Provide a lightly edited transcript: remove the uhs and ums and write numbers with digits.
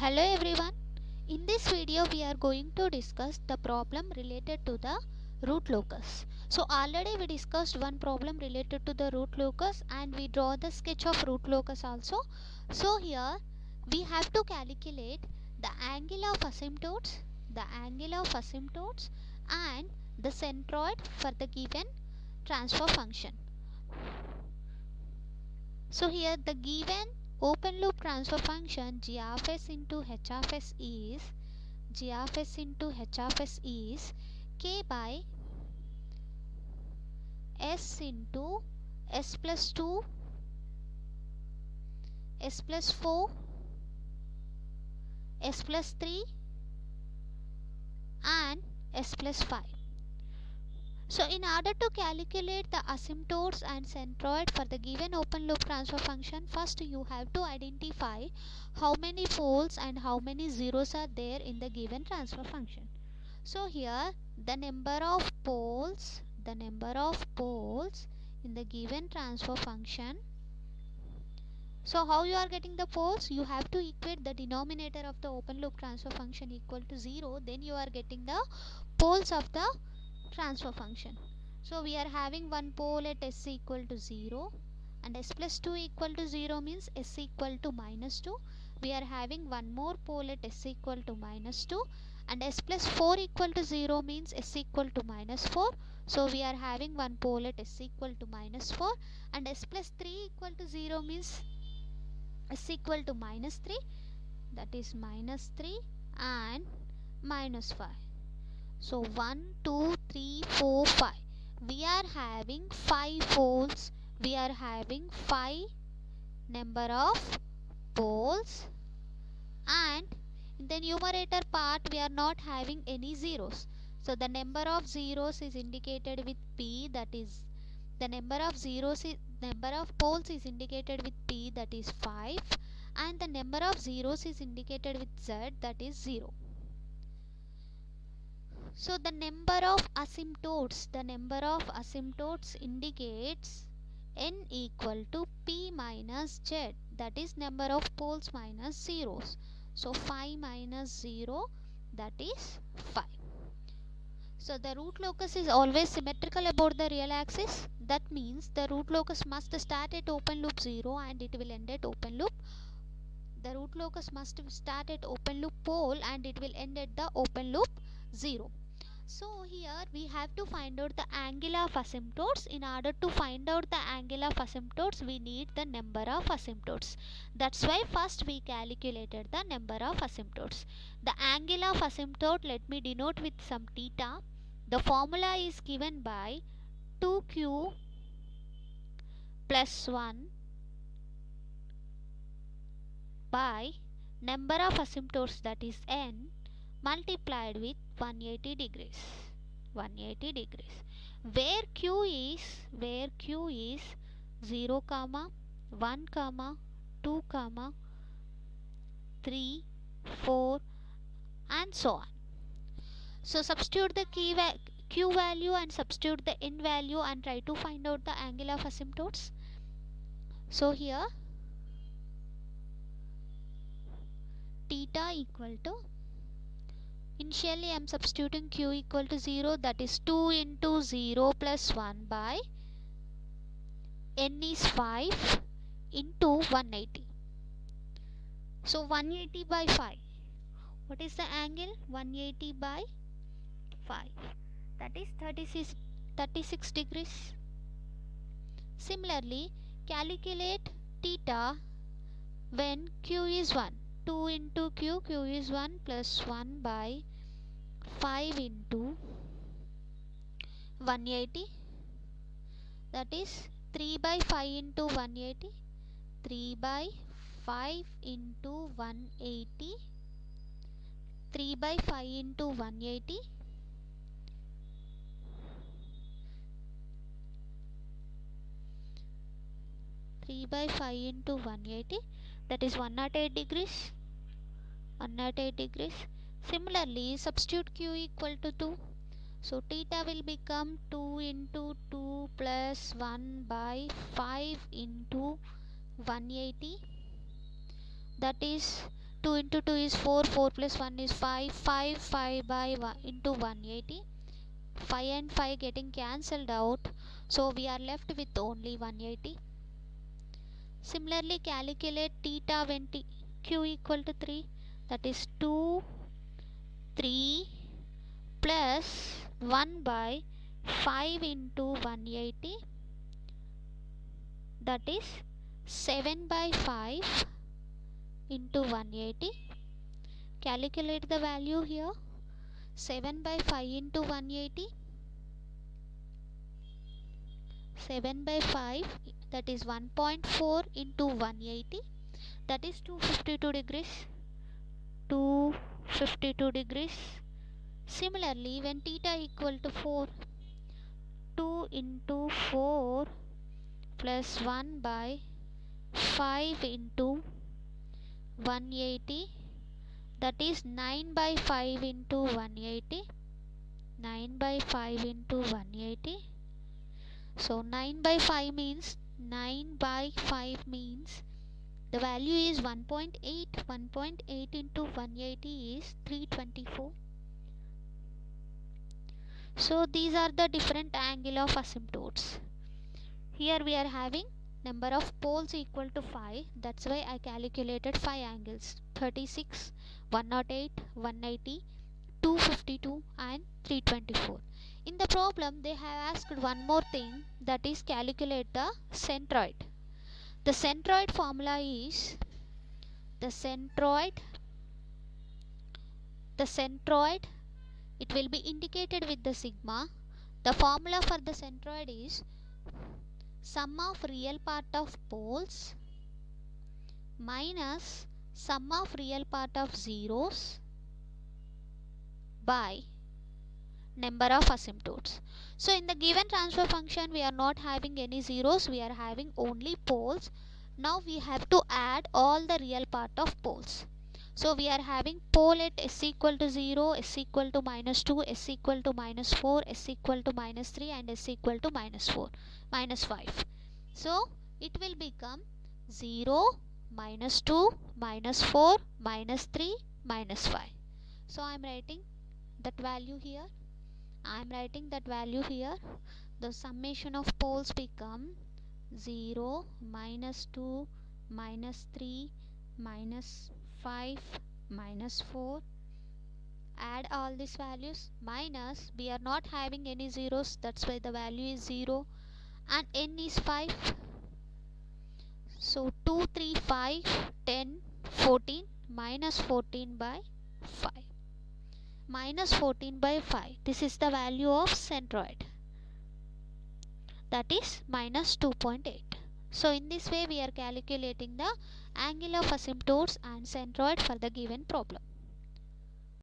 Hello everyone. In this video we are going to discuss the problem related to the root locus. So already we discussed one problem related to the root locus and we draw the sketch of root locus also. So here we have to calculate the angle of asymptotes, and the centroid for the given transfer function. So here the given open loop transfer function g of s into h of s is k by s into s plus 2, s plus 4, s plus 3 and s plus 5. So in order to calculate the asymptotes and centroid for the given open loop transfer function, first you have to identify how many poles and how many zeros are there in the given transfer function. So here the number of poles in the given transfer function. So how you are getting the poles? You have to equate the denominator of the open loop transfer function equal to 0, then you are getting the poles of the transfer function. So we are having one pole at s equal to 0 and s plus 2 equal to 0 means s equal to minus 2. We are having one more pole at s equal to minus 2 and s plus 4 equal to 0 means s equal to minus 4. So we are having one pole at s equal to minus 4 and s plus 3 equal to 0 means s equal to minus 3, that is minus 3 and minus 5. So 1, 2, 3, 4, 5. We are having 5 poles. We are having 5 number of poles, and in the numerator part we are not having any zeros. So the number of zeros is indicated with P, that is the number of poles is indicated with P, that is 5, and the number of zeros is indicated with Z, that is 0. So the number of asymptotes indicates n equal to p minus z, that is number of poles minus zeros. So 5 minus 0, that is 5. So the root locus is always symmetrical about the real axis. That means the root locus must start at open loop 0 and it will end at open loop. The root locus must start at open loop pole and it will end at the open loop 0. So here we have to find out the angle of asymptotes. In order to find out the angle of asymptotes, we need the number of asymptotes. That's why first we calculated the number of asymptotes. The angle of asymptote, let me denote with some theta. The formula is given by 2q plus 1 by number of asymptotes, that is n, multiplied with 180 degrees, where q is 0, 1, 2, 3, 4 and so on. So substitute the q value and substitute the n value and try to find out the angle of asymptotes. So here theta equal to, initially I am substituting q equal to 0, that is 2 into 0 plus 1 by n is 5 into 180. So 180 by 5. What is the angle? 180 by 5. That is 36 degrees. Similarly, calculate theta when q is 1. 2 into q is 1 plus 1 by 5 into 180, that is 3 by 5 into 180, 3 by 5 into 180, 3 by 5 into 180, 3 by 5 into 180, that is 108 degrees. Similarly, substitute q equal to 2. So theta will become 2 into 2 plus 1 by 5 into 180, that is 2 into 2 is 4, 4 plus 1 is 5, 5 by 1 into 180. 5 and 5 getting cancelled out, so we are left with only 180. Similarly, calculate theta when q equal to 3, that is 2, 3 plus 1 by 5 into 180, that is 7 by 5 into 180. Calculate the value here. 7 by 5 into 180, 7 by 5, that is 1.4 into 180, that is 252 degrees. 252 degrees. Similarly, when theta equal to 4, 2 into 4 plus 1 by 5 into 180, that is 9 by 5 into 180. 9 by 5 into 180. So 9 by 5 means the value is 1.8. 1.8 into 180 is 324. So these are the different angle of asymptotes. Here we are having number of poles equal to 5. That's why I calculated 5 angles: 36, 108, 180, 252 and 324. In the problem they have asked one more thing, that is calculate the centroid. The centroid formula is it will be indicated with the sigma. The formula for the centroid is sum of real part of poles minus sum of real part of zeros by number of asymptotes. So in the given transfer function we are not having any zeros, we are having only poles. Now we have to add all the real part of poles. So we are having pole at s equal to 0, s equal to minus 2, s equal to minus 4, s equal to minus 3 and s equal to minus 5. So it will become 0, minus 2, minus 4, minus 3, minus 5. So I am writing that value here. The summation of poles become 0, minus 2, minus 3, minus 5, minus 4. Add all these values, minus, we are not having any zeros, that's why the value is 0, and n is 5. So 2, 3, 5, 10, 14, minus 14 by 5. Minus 14 by 5. This is the value of centroid. That is minus 2.8. So in this way we are calculating the angle of asymptotes and centroid for the given problem.